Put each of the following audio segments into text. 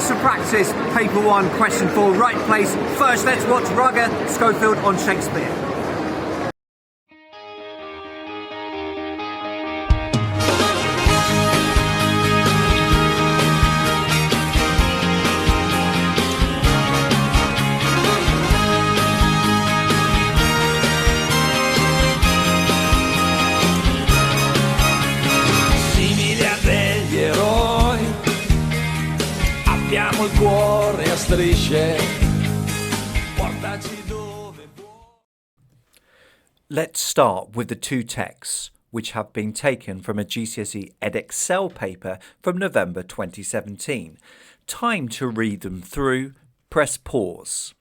Extra practice, paper 1, question 4, right place. First, let's watch Rugger Schofield on Shakespeare. Abbiamo il cuore a strisce, portaci dove vuoi. Let's start with the two texts which have been taken from a GCSE Edexcel paper from November 2017. Time to read them through. Press pause.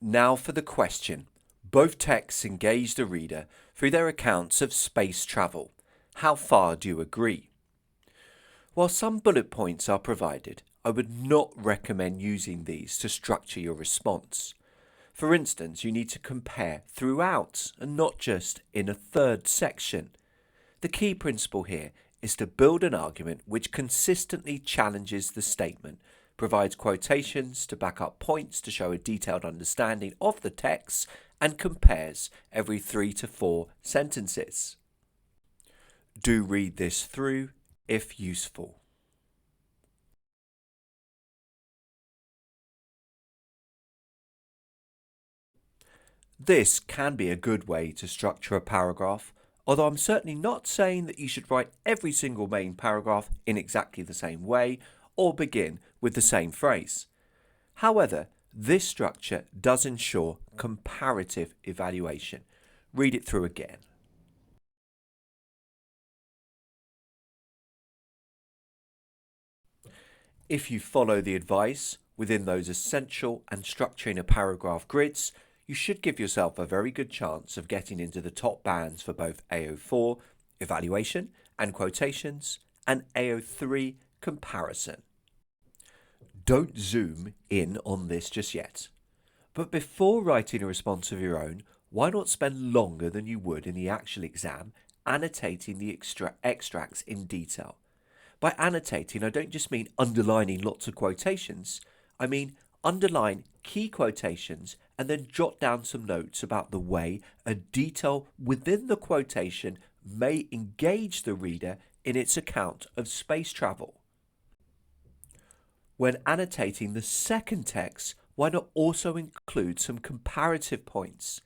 Now for the question. Both texts engage the reader through their accounts of space travel. How far do you agree? While some bullet points are provided, I would not recommend using these to structure your response. For instance, you need to compare throughout and not just in a third section. The key principle here is to build an argument which consistently challenges the statement, provides quotations to back up points to show a detailed understanding of the text, and compares every 3 to 4 sentences. Do read this through if useful. This can be a good way to structure a paragraph, although I'm certainly not saying that you should write every single main paragraph in exactly the same way or begin with the same phrase. However, this structure does ensure comparative evaluation. Read it through again. If you follow the advice within those essential and structuring a paragraph grids, you should give yourself a very good chance of getting into the top bands for both AO4 evaluation and quotations and AO3 comparison. Don't zoom in on this just yet, but before writing a response of your own, why not spend longer than you would in the actual exam annotating the extracts in detail? By annotating, I don't just mean underlining lots of quotations, I mean underline key quotations and then jot down some notes about the way a detail within the quotation may engage the reader in its account of space travel. When annotating the second text, why not also include some comparative points?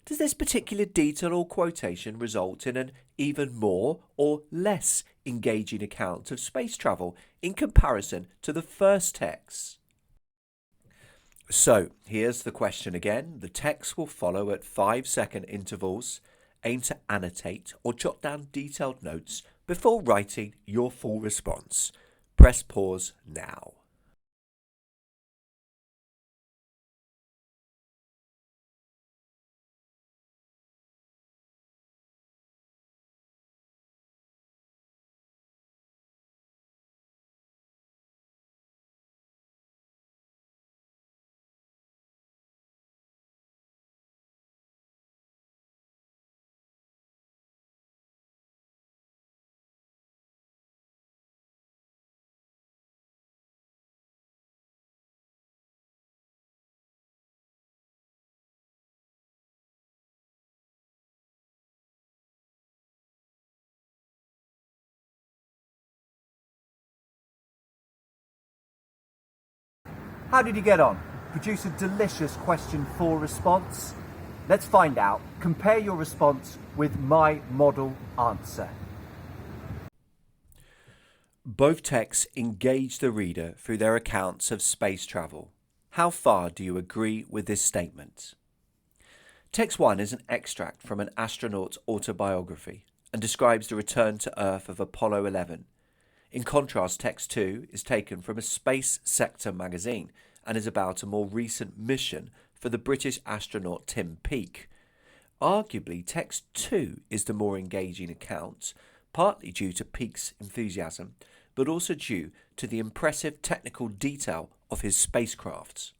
Does this particular detail or quotation result in an even more or less engaging account of space travel in comparison to the first text? So here's the question again. The text will follow at 5-second intervals. Aim to annotate or jot down detailed notes before writing your full response. Press pause now. How did you get on? Produce a delicious question 4 response? Let's find out. Compare your response with my model answer. Both texts engage the reader through their accounts of space travel. How far do you agree with this statement? Text 1 is an extract from an astronaut's autobiography and describes the return to Earth of Apollo 11. In contrast, Text 2 is taken from a Space Sector magazine and is about a more recent mission for the British astronaut Tim Peake. Arguably, Text 2 is the more engaging account, partly due to Peake's enthusiasm, but also due to the impressive technical detail of his spacecrafts.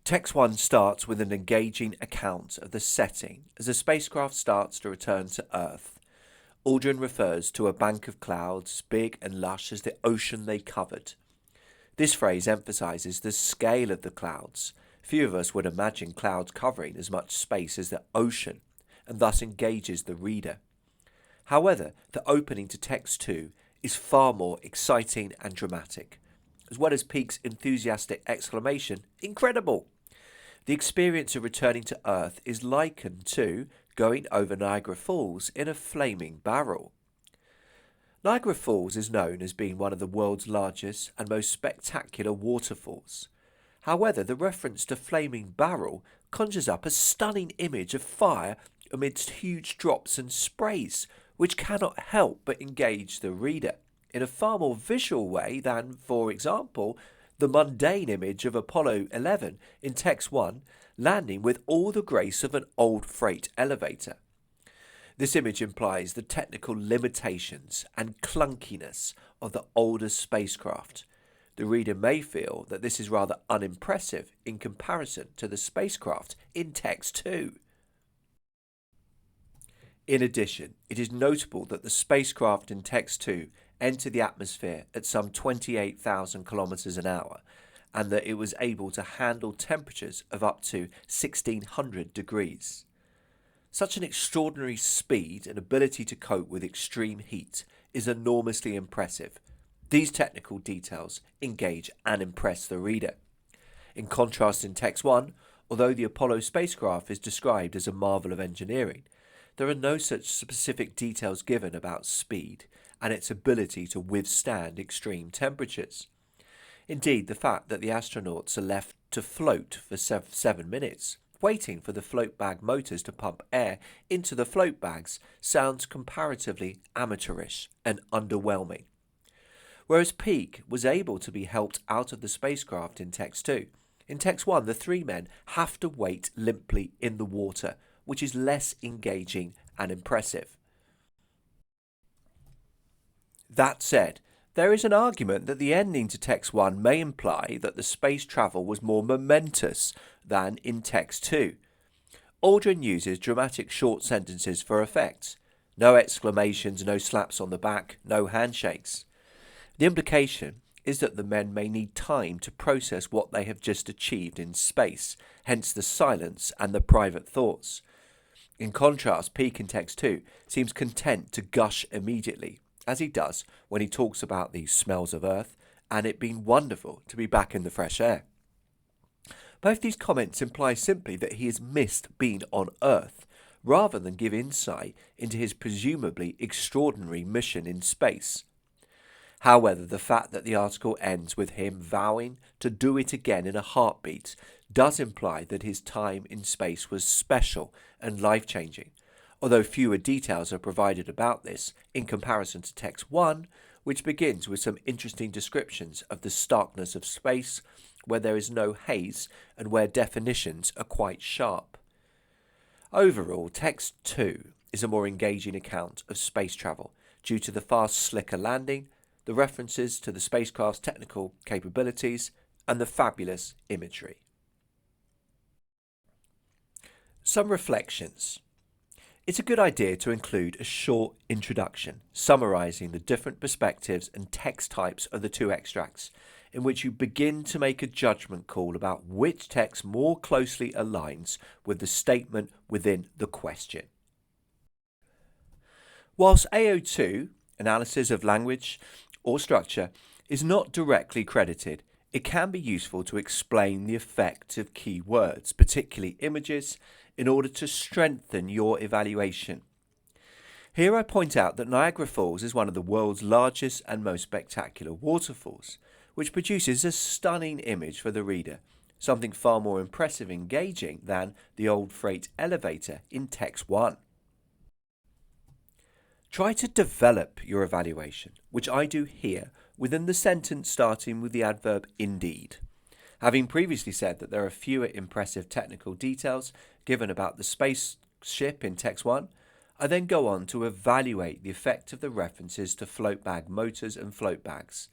Text 1 starts with an engaging account of the setting as the spacecraft starts to return to Earth. Aldrin refers to a bank of clouds, big and lush as the ocean they covered. This phrase emphasises the scale of the clouds. Few of us would imagine clouds covering as much space as the ocean, and thus engages the reader. However, the opening to Text 2 is far more exciting and dramatic, as well as Peake's enthusiastic exclamation, "Incredible!" The experience of returning to Earth is likened to going over Niagara Falls in a flaming barrel. Niagara Falls is known as being one of the world's largest and most spectacular waterfalls. However, the reference to flaming barrel conjures up a stunning image of fire amidst huge drops and sprays, which cannot help but engage the reader in a far more visual way than, for example, the mundane image of Apollo 11 in Text 1 landing with all the grace of an old freight elevator. This image implies the technical limitations and clunkiness of the older spacecraft. The reader may feel that this is rather unimpressive in comparison to the spacecraft in Text 2. In addition, it is notable that the spacecraft in Text 2 entered the atmosphere at some 28,000 kilometers an hour, and that it was able to handle temperatures of up to 1600 degrees. Such an extraordinary speed and ability to cope with extreme heat is enormously impressive. These technical details engage and impress the reader. In contrast, in Text 1, although the Apollo spacecraft is described as a marvel of engineering, there are no such specific details given about speed and its ability to withstand extreme temperatures. Indeed, the fact that the astronauts are left to float for 7 minutes, waiting for the float bag motors to pump air into the float bags, sounds comparatively amateurish and underwhelming. Whereas Peake was able to be helped out of the spacecraft in Text 2, in Text 1 the three men have to wait limply in the water, which is less engaging and impressive. That said, there is an argument that the ending to Text 1 may imply that the space travel was more momentous than in Text 2. Aldrin uses dramatic short sentences for effect. No exclamations, no slaps on the back, no handshakes. The implication is that the men may need time to process what they have just achieved in space, hence the silence and the private thoughts. In contrast, Peake in Text 2 seems content to gush immediately, as he does when he talks about the smells of Earth and it being wonderful to be back in the fresh air. Both these comments imply simply that he has missed being on Earth, rather than give insight into his presumably extraordinary mission in space. However, the fact that the article ends with him vowing to do it again in a heartbeat does imply that his time in space was special and life-changing, although fewer details are provided about this in comparison to Text 1, which begins with some interesting descriptions of the starkness of space, where there is no haze and where definitions are quite sharp. Overall, Text 2 is a more engaging account of space travel due to the far slicker landing, the references to the spacecraft's technical capabilities, and the fabulous imagery. Some reflections. It's a good idea to include a short introduction summarising the different perspectives and text types of the two extracts, in which you begin to make a judgment call about which text more closely aligns with the statement within the question. Whilst AO2, analysis of language or structure, is not directly credited, it can be useful to explain the effect of key words, particularly images, in order to strengthen your evaluation. Here I point out that Niagara Falls is one of the world's largest and most spectacular waterfalls, which produces a stunning image for the reader, something far more impressive and engaging than the old freight elevator in text 1. Try to develop your evaluation, which I do here within the sentence starting with the adverb indeed. Having previously said that there are fewer impressive technical details given about the spaceship in text 1, I then go on to evaluate the effect of the references to float bag motors and float bags.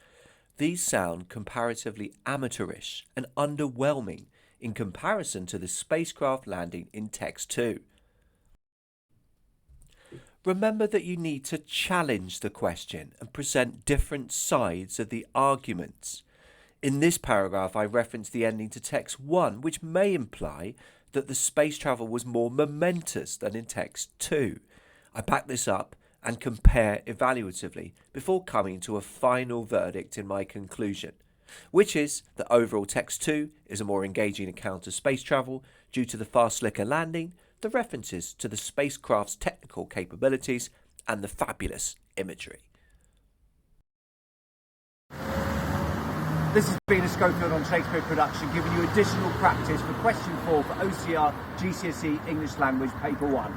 These sound comparatively amateurish and underwhelming in comparison to the spacecraft landing in text 2. Remember that you need to challenge the question and present different sides of the arguments. In this paragraph, I reference the ending to text 1, which may imply that the space travel was more momentous than in text 2. I back this up and compare evaluatively before coming to a final verdict in my conclusion, which is that overall text 2 is a more engaging account of space travel due to the far slicker landing, the references to the spacecraft's technical capabilities, and the fabulous imagery. This has been a Schofield on Shakespeare production, giving you additional practice for question 4 for OCR GCSE English Language Paper 1.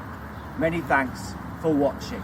Many thanks for watching.